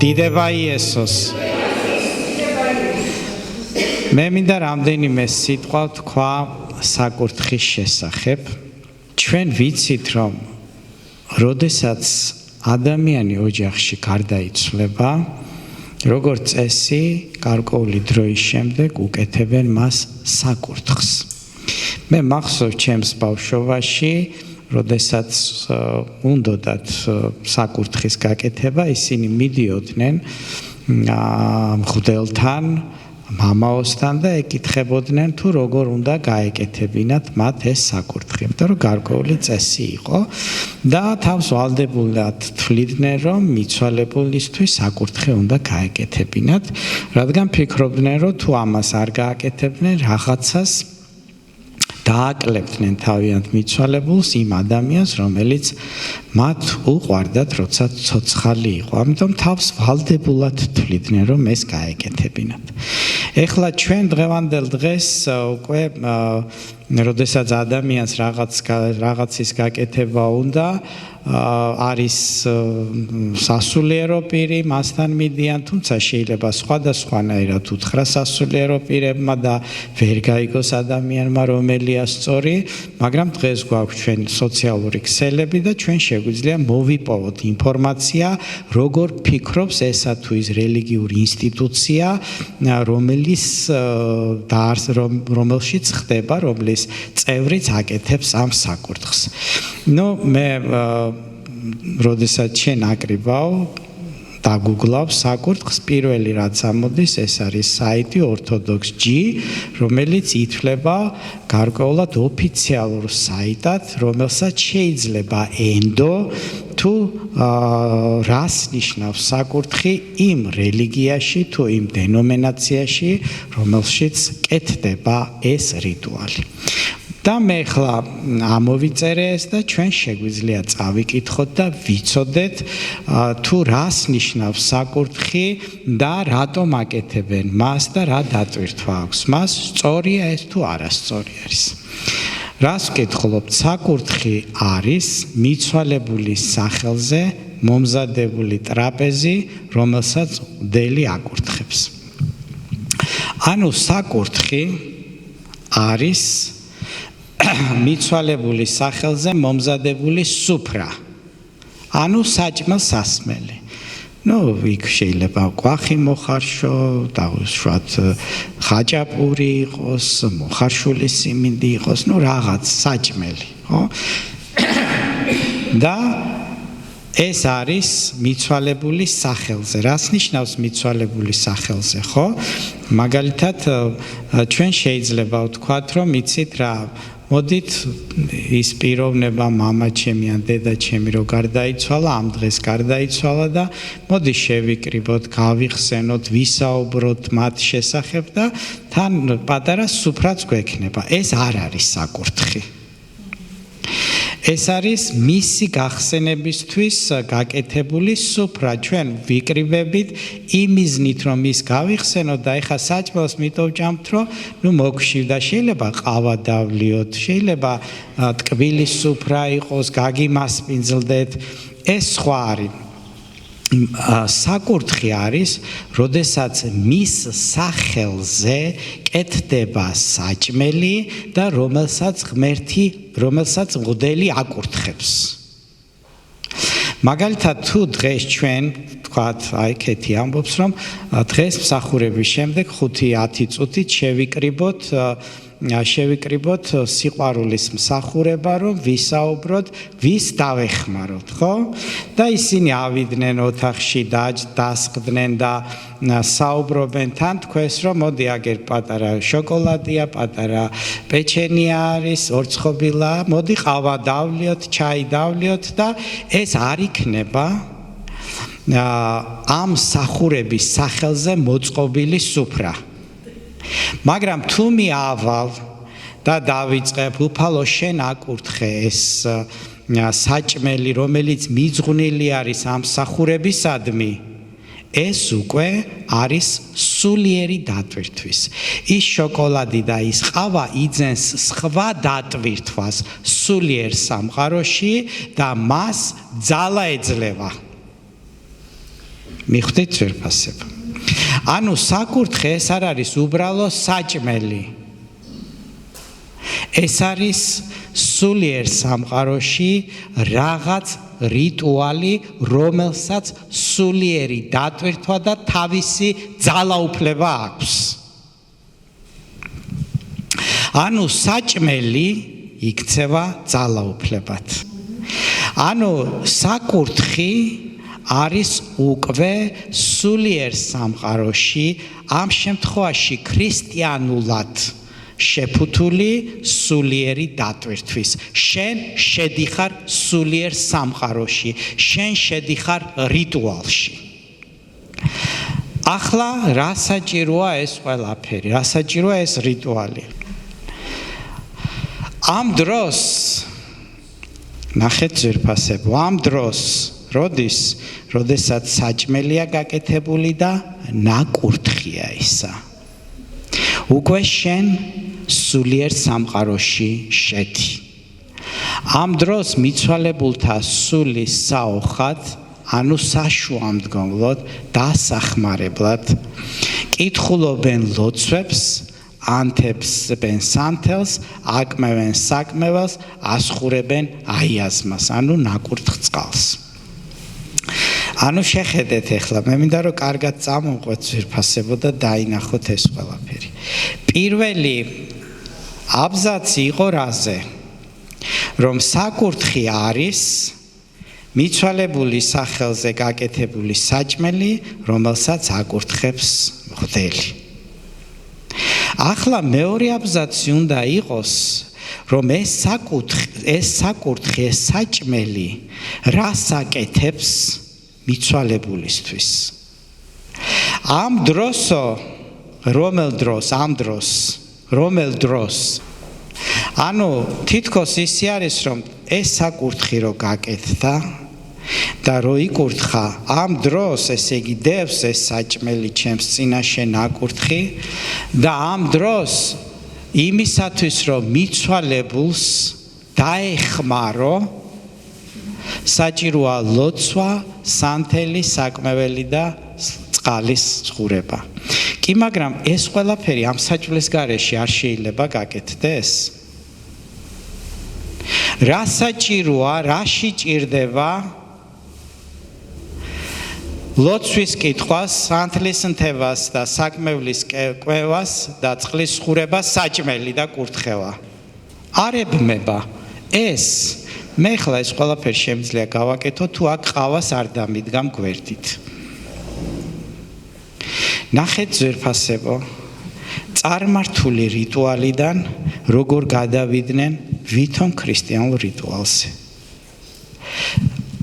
დიდება იესოს. მე მინდა რამდენიმე სიტყვა თქვა საკურთხის შესახებ. ჩვენ ვიცით, რომ როდესაც ადამიანი ოჯახში გარდაიცვლება, როგორც წესი, გარკვეული დროის შემდეგ უკეთებენ მას საკურთხს. მე მახსოვს ჩემს ბავშვობაში, როდესაც უნდათ საკურთხის გაკეთება, ისინი მიდიოდნენ მღვდელთან, მამაოსთან და ეკითხებოდნენ თუ როგორ უნდა გაეკეთებინათ მათ ეს საკურთხი, იმიტომ რომ გარკვეული წესი იყო და თავს ვალდებულად თვლიდნენ, რომ მიცვალებულისთვის საკურთხი უნდა გაეკეთებინათ, რადგან ფიქრობდნენ, რომ თუ ამას არ გააკეთებდნენ, რაღაცას დააკლებდნენ თავიანთ მიცვალებულს იმ ადამიანს, რომელიც მათ უყვარდათ, როცა ცოცხალი იყო. ამიტომ თავს ვალდებულად თვლიდნენ, რომ ეს გაეკეთებინათ. ეხლა ჩვენ დღევანდელ დღეს უკვე როდესაც ადამიანს რაღაცის გაკეთება უნდა, არის სასულიერო პირი, მასთან მიდიან, თუმცა შეიძლება სხვადასხვანაირად უთხრა სასულიერო პირებმა და ვერ გაიგოს ადამიანმა რომელია სწორი, მაგრამ დღეს გვაქვს ჩვენ სოციალური ქსელები და ჩვენ შეგვიძლია მოვიპოვოთ ინფორმაცია, როგორ ფიქრობს ესა თუ ის რელიგიური ინსტიტუცია, რომელშიც ხდება, რომლის წევრიც აკეთებს ამ საკურთხს. მე როდესაც შენ აკრიბავ დაგუგლავ საკურთხს, პირველი რაც ამოდის, ეს არის საიტი Orthodox.G, რომელიც ითვლება გარკვეულად ოფიციალურ საიტად, რომელსაც შეიძლება ენდო თუ რას ნიშნავს საკურთხი იმ რელიგიაში თუ იმ დენომინაციაში, რომელშიც კეთდება ეს რიტუალი. და მე ხლა ამოვიწერე ეს და ჩვენ შეგვიძლია წავიკითხოთ და ვიცოდეთ თუ რას ნიშნავს საკურთხი და რატომ აკეთებენ მას და რა დატვირთვა აქვს მას, სწორია ეს თუ არასწორი არის. რას ვკითხულობთ? საკურთხი არის მიცვალებულის სახელზე მომზადებული ტრაპეზი, რომელსაც მღვდელი აკურთხებს. ანუ საკურთხი არის მიცვალებულის სახელზე მომზადებული სუფრა, ანუ საჭმელ-სასმელი. იქ შეიძლება კვახი მოხარშო, დაუშვათ ხაჭაპური იყოს, მოხარშული სიმინდი იყოს, რაღაც საჭმელი, ხო? და ეს არის მიცვალებულის სახელზე. რას ნიშნავს მიცვალებულის სახელზე, ხო? მაგალითად, ჩვენ შეიძლება ვთქვათ, რომ იცით რა, მოდით ის პიროვნება მამა ჩემი ან დედა ჩემი რო გარდაიცვალა, ამ დღეს გარდაიცვალა და მოდი შევიკრიბოთ, გავიხსენოთ, ვისაუბროთ მათ შესახებ და თან პატარა სუფრაც გვექნება. ეს არ არის საკურთხი. ეს არის მისი გახსენებისთვის გაკეთებული სუფრა. ჩვენ ვიკრიბებით იმიზნით, რომ ის გავიხსენოთ და ეხა საჭმელს მიტოვჭამთ, რომ მოგშივდა, შეიძლება ყავა დავლიოთ, შეიძლება ტკბილის სუფრა იყოს, გაგიმასპინძლდეთ, ეს სხვა არის. საკურთხი არის, როდესაც მის სახელზე კეთდება საჭმელი და რომელსაც მღვდელი აკურთხებს. მაგალითად, თუ დღეს ჩვენ ვთქვათ, აი კეთი ამბობს, რომ დღეს მსახურების შემდეგ 5-10 წუთით შევიკრიბოთ სიყვარულის მსახურება, რომ ვისაუბროთ, ვის დავეხმაროთ, ხო? და ისინი ავიდნენ ოთახში, დასხდნენ და საუბრობენ თან თქვენს, რომ მოდი აგერ პატარა შოკოლადია, პატარა პეჩენია არის, ორცხობილა, მოდი ყავა დავლიოთ, ჩაი დავლიოთ და ეს არ იქნება ამ მსახურების სახელზე მოწყობილი სუფრა. მაგრამ თუ მიავალ და დავიწყებ, უფალო შენ აკურთხე ეს საჭმელი, რომელიც მიძღვნილი არის ამ მსახურებისადმი, ეს უკვე არის სულიერი დატვირთვის. ის შოკოლადი და ის ყავა იძენს სხვა დატვირთვას სულიერ სამყაროში და მას ძალა ეძლევა. მიხვდით ძვირფასება. ანუ საკურთხე ეს არ არის უბრალო საჭმელი. ეს არის სულიერ სამყაროში რაღაც რიტუალი, რომელსაც სულიერი დატვირთვა და თავისი ძალაუფლება აქვს. ანუ საჭმელი იქცევა ძალაუფლებად. ანუ საკურთხი არის უკვე სულიერ სამყაროში, ამ შემთხვევაში ქრისტიანულად შეფუთული სულიერი დატვირთვის. შენ შედიხარ სულიერ სამყაროში, შენ შედიხარ რიტუალში. ახლა რა საჭიროა ეს ყველაფერი? რა საჭიროა ეს რიტუალი? ამ დროს ნახეთ ძვირფასებო, ამ დროს როდესაც საჭმელია გაკეთებული და ნაკურთხია ისა. უკვე შენ სულიერ სამყაროში შედი. ამ დროს მიცვალებულთა სულის საოხად, ანუ საშუამდგომლოდ დასახმარებლად კითხულობენ ლოცვებს, ანთებენ სანთელს, აკმევენ საკმეველს, ასხურებენ აიაზმას, ანუ ნაკურთხ წყალს. ანუ შეხედეთ ახლა, მე მინდა რომ კარგად წამოვყვეთ ძვირფასებო და დაინახოთ ეს ყველაფერი. პირველი აბზაცი იყო რაზე? რომ საკურთხი არის მიცვალებული სახელზე გაკეთებული საჭმელი, რომელსაც აკურთხებს მღვდელი. ახლა მეორე აბზაცი უნდა იყოს, რომ ეს საკურთხი, ეს საჭმელი რას აკეთებს მიცვალებულისთვის. ამ დროსო, რომელ დროს? ანუ თითქოს ისე არის, რომ ეს საკურთხი რო გაკეთდა და რო იკურთხა, ამ დროს ესე იგი დევს ეს საჭმელი ჩემს წინაშე ნაკურთხი და ამ დროს იმისათვის რომ მიცვალებულს დაეხმარო, საჭიროა ლოცვა, სანთელი, საკმეველი და წყალის წხურება. კი, მაგრამ ეს ყველაფერი ამ საჭმლის გარეშე არ შეიძლება გაკეთდეს. რა საჭიროა, რაში ჭირდება ლოცვის კითხვას, სანთლის ნთებას და საკმევლის კვევას და წყლის წხურებას საჭმელი და კურთხევა. არ ებმება ეს. მე ხლა ეს ყველაფერი შემიძლია გავაკეთო, თუ აქ ყავას არ დამიდგამ გვერდით. ნახეთ ძვირფასებო, წარმართული რიტუალიდან როგორ გადავიდნენ ვითომ ქრისტიანულ რიტუალზე.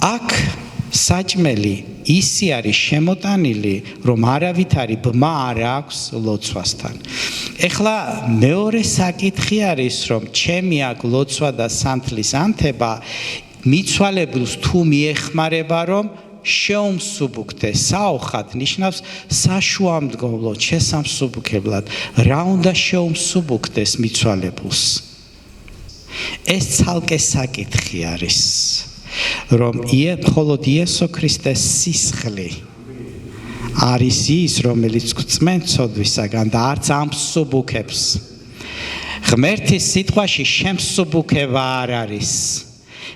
აქ საჭმელი ისი არის შემოტანილი, რომ არავითარი ბმა არ აქვს ლოცვასთან. ეხლა მეორე საკითხი არის, რომ ჩემი აქ ლოცვა და სანთლის ანთება მიცვალებულს თუ მიეხმარება, რომ შეუმსუბუქდეს. საოხად ნიშნავს საშუამდგომლოდ, შესამსუბუქებლად. რა უნდა შეუმსუბუქდეს მიცვალებულს? ეს ცალკე საკითხი არის, რომ მხოლოდ იესო ქრისტეს სისხლი არის ის, რომელიც გვწმენთ ცოდვისაგან და არც ამსუბუქებს. ღმერთის სიტყვაში შემსუბუქება არ არის.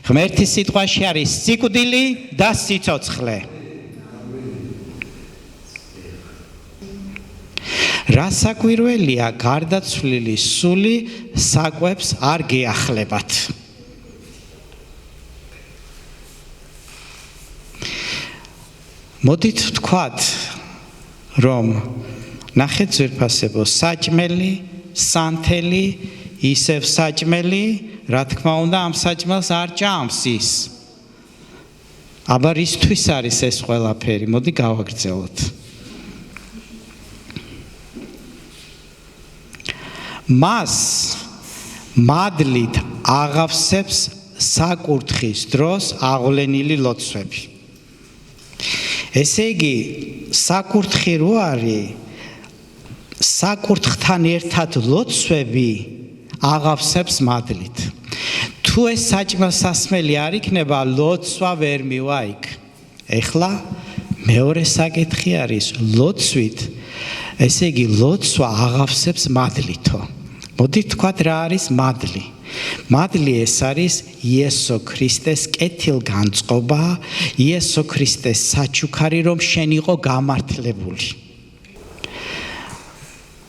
ღმერთის სიტყვაში არის სიკვდილი და სიცოცხლე. რა საკვირველია, გარდაცვლილი სული საკვებს არ გეახლებათ. მოდით ვთქვათ, რომ ნახეთ ძვირფასებო, საჭმელი, სანთელი, ისევ საჭმელი, რა თქმა უნდა, ამ საჭმელს არ ჭამს ის. აბა რისთვის არის ეს ყველაფერი? მოდი გავაგრძელოთ. მას მადლით აღავსებს საკურთხის დროს აღვლენილი ლოცვები. ესე იგი, საკურთხი რო არის, საკურთხთან ერთად ლოცვები აღავსებს მადლით. თუ ეს საჭმელსასმელი არ იქნება, ლოცვა ვერ მივა იქ. ეხლა მეორე საკითხი არის ლოცვით, ესე იგი ლოცვა აღავსებს მადლითო. მოდით თქვათ რა არის მადლი. მადლი ეს არის იესო ქრისტეს კეთილგანწყობა, იესო ქრისტეს საჩუქარი, რომ შენ იყო გამართლებული.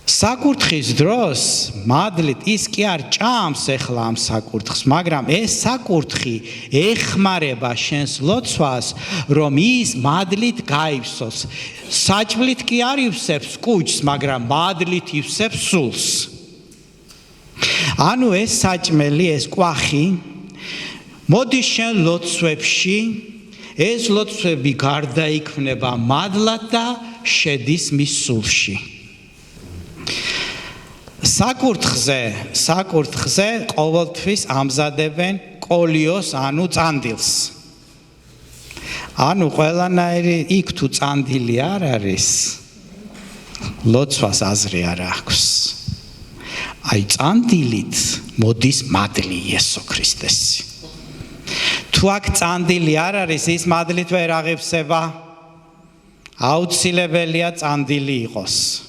საკურთხის დროს მადლით ის კი არ ჭამს ახლა ამ საკურთხს, მაგრამ ეს საკურთხი ეხმარება შენს ლოცვას, რომ ის მადლით გაივსოს. საჭმლით კი არ ივსებს კუჭს, მაგრამ მადლით ივსებს სულს. ანუ ეს საჭმელი, ეს კვახი მოდის შენ ლოცვებში, ეს ლოცვები გარდაიქმნება მადლად და შედის მის სულში. საკურთხზე ყოველთვის ამზადებენ კოლიოს, ანუ წანდილს. ანუ ყველანაირი იქ თუ წანდილი არ არის, ლოცვას აზრი არ აქვს. აი წანდილით მოდის მადლი იესო ქრისტესი. თუ აქ წანდილი არ არის, ის მადლით ვერ აღივსება. აუცილებელია წანდილი იყოს.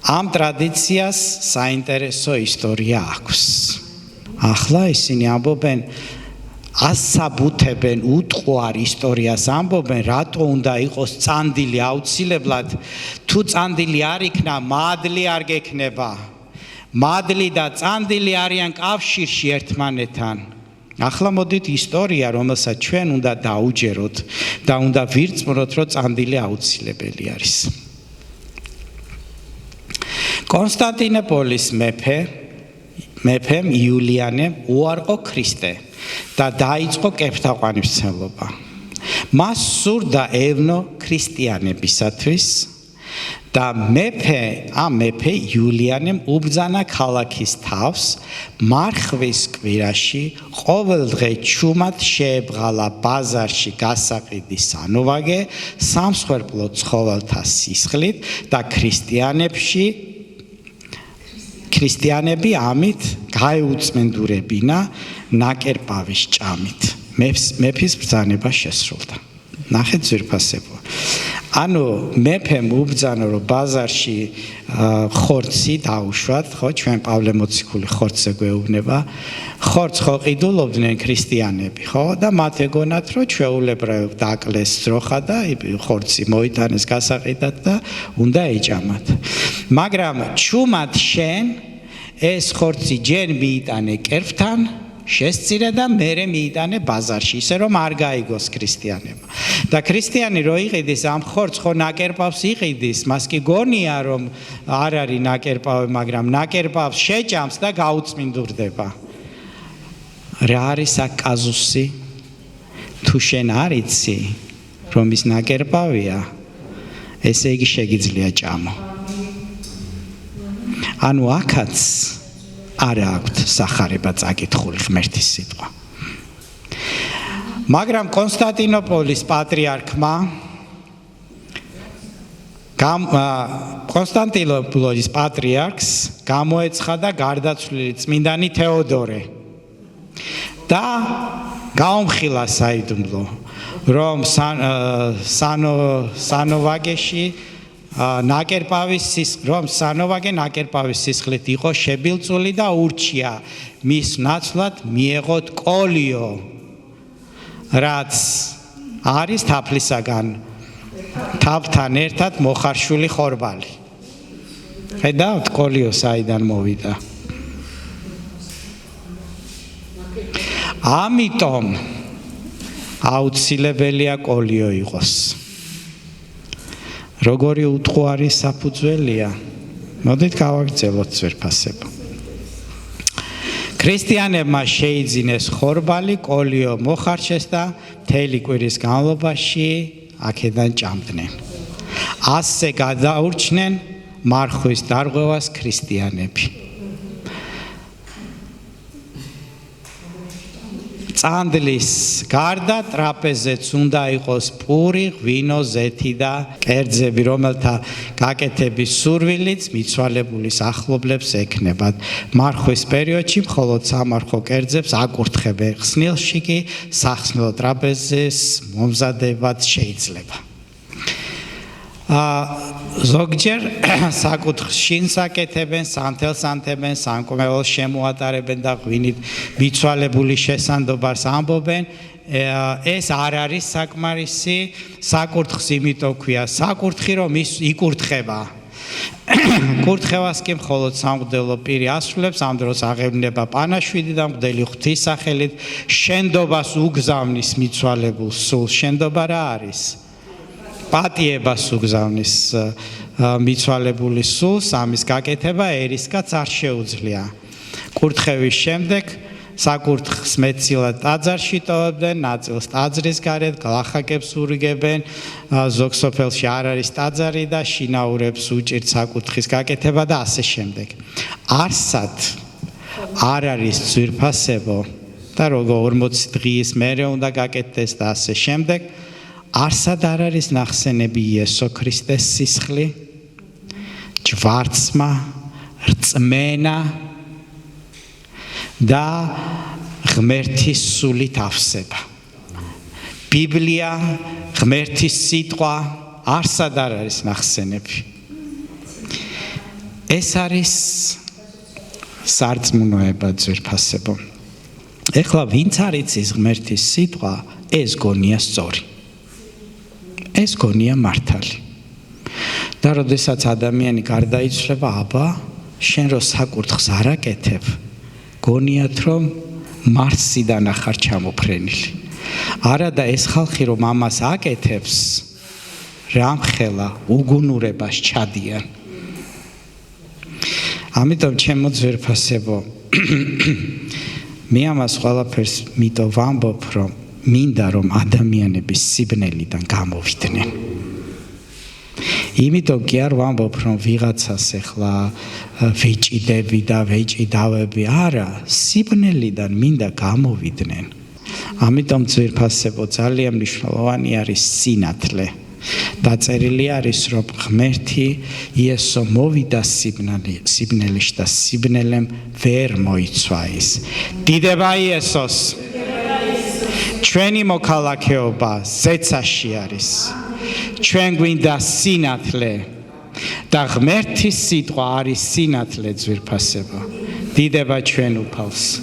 ამ ტრადიციას საინტერესო ისტორია აქვს. ახლა ისინი ამბობენ, ასაბუთებენ უტყუარ ისტორიას, ამბობენ, რატო უნდა იყოს წანდილი აუცილებლად, თუ წანდილი არ იქნა, მადლი არ გექნება. მადლი და წანდილი არიან კავშირში ერთმანეთთან. ახლა მოდით ისტორია, რომელსაც ჩვენ უნდა დაუჯეროთ და უნდა ვირწმუნოთ, რომ წანდილი აუცილებელი არის. კონსტანტინოპოლის მეფემ იულიანემ უარყო ქრისტე და დაიწყო კეფთაყვანისმცემლობა. მას სურდა ევნო ქრისტიანებისათვის და მეფე იულიანემ უბრძანა ქალაქის თავს, მარხვის კვირაში ყოველდღე ჩუმად შეებღალა ბაზარში გასაყიდი სანოვაგე სამსხვერპლო ცხოველთა სისხლით და ქრისტიანები ამით გაეუწმენდურებინა ნაკერპავის ჭამით. მეფის ბრძანება შესრულდა. ნახეთ ძვირფასებო. ანუ მეფემ უბრძანა, რომ ბაზარში ხორცი დაუშვათ, ხო, ჩვენ პავლემოციკული ხორცზე გვეუბნება. ხორცს ხო ყიდულობდნენ ქრისტიანები, ხო? და მათ ეგონათ, რომ ჩვეულებრივ დაკლეს ძროხა და ხორცი მოიტანეს გასაყიდად და უნდა ეჭამათ. მაგრამ ჩუმად შენ ეს ხორცი ჯერ მიიტანე კერპთან, შესწირე და მერე მიიტანე ბაზარში, ისე რომ არ გაიგოს ქრისტიანებმა. და ქრისტიანი რო იყიდის ამ ხორცს, ხო ნაკერპავს იყიდის, მას კი გონია რომ არ არის ნაკერპავი, მაგრამ ნაკერპავს შეჭამს და გაუწმინდურდება. რა არის აქ კაზუსი? თუ შენ არ იცი რომ ის ნაკერპავია, ესე იგი შეგიძლია ჭამო. ანუ აქაც არ აქვთ სახარება წაკითხული ღმერთის სიტყვა. მაგრამ კონსტანტინოპოლის პატრიარქმა კონსტანტინოპოლის პატრიარქს გამოეცხადა გარდაცვლილი წმინდანი თეოდორე და გაუმხილა საიდუმლო, რომ სანოვაგეში რომ სანოვაგე ნაკერპავის სისხლით იყო შებილწული და ურჩია მის ნაცვლად მიეღოთ კოლიო, რაც არის თაფლისაგან თაფთან ერთად მოხარშული ხორბალი. ხედავთ კოლიო საიდან მოვიდა. ამიტომ აუცილებელია კოლიო იყოს. როგორი უთხოვარი საფუძველია, მოდით გავაგრძელოთ ძვირფასებო. ქრისტიანებმა შეიძინეს ხორბალი, კოლიო მოხარშეს და მთელი კვირის განმავლობაში აქედან ჭამდნენ. ასე გადაურჩნენ მარხვის დარღვევას ქრისტიანები. წანდლის გარდა ტრაპეზეც უნდა იყოს პური, ღვინო, ზეთი და კერძები, რომელთა გაკეთების სურვილიც მიცვალებულის ახლობლებს ექნებათ. მარხვის პერიოდში მხოლოდ სამარხო კერძებს აკურთხებენ, ხსნილში კი სახსნელო ტრაპეზის მომზადებაც შეიძლება. ზოგჯერ საკუთხს შინს აკეთებენ, სანთელს ანთებენ, სამკმეველს შემოატარებენ და ღვინით მიცვალებული შესანდობას ამბობენ. ეს არ არის საკმარისი, საკურთხს იმიტომ ქვია საკურთხი, რომ ის იკურთხება. კურთხევას კი მხოლოდ სამღვდელო პირი ასრულებს, ამ დროს აღევნება პანაშვიდი და მღვდელი ღვთის სახელით შენდობას უგზავნის მიცვალებულს. სულ შენდობა რა არის? პატიებას უგზავნის მიცვალებულის სულს, ამის გაკეთება ერისკაც არ შეუძლია. კურთხევის შემდეგ საკურთხს მეტწილად ტაძარში ტოვებდნენ, ნაწილს ტაძრის გარეთ, გლახაკებს ურიგებენ, ზოგ სოფელში არ არის ტაძარი და შინაურებს უჭირთ საკურთხის გაკეთება და ასე შემდეგ. არსად არ არის ძვირფასებო და როგორ 40 დღის მერე უნდა გაკეთდეს და ასე შემდეგ. არსად არ არის ნახსენები იესო ქრისტეს სისხლი, ჯვარცმა, რწმენა და ღმერთის სულით ავსება. ბიბლია, ღმერთის სიტყვა, არსად არ არის ნახსენები. ეს არის სარწმუნოება ძვირფასებო. ეხლა ვინც არ იცის ღმერთის სიტყვა, ეს გონია სწორი. ეს გონია მართალი. და როდესაც ადამიანი გარდაიცვლება, აბა, შენ რო საკურთხს არ აკეთებ, გონიათ რომ მარსიდან ახარ ჩამოფრენილი. არა და ეს ხალხი რომ ამას აკეთებს, რამხელა უგუნურებას ჩადიან. ამიტომ ჩემო ძვირფასებო, მე ამას ყველაფერს მიტო ვამბობ, რომ მინდა რომ ადამიანების სიბნელიდან გამოვიდნენ. იმიტომ კი არ ვამბობ, რომ ვიღაცას ეხლა ვეჭიდები და ვეჭიდავები, არა, სიბნელიდან მინდა გამოვიდნენ. ამიტომ ძვირფასებო, ძალიან მნიშვნელოვანი არის სინათლე. დაწერილი არის, რომ ღმერთი იესო მოვიდა სიბნელში და სიბნელემ ვერ მოიცვა ის. დიდება იესოს! ჩვენი მოქალაქეობა ზეცაში არის. ჩვენ გვინდა სინათლე და ღმერთის სიტყვა არის სინათლე ძვირფასებო. დიდება ჩვენ უფალს.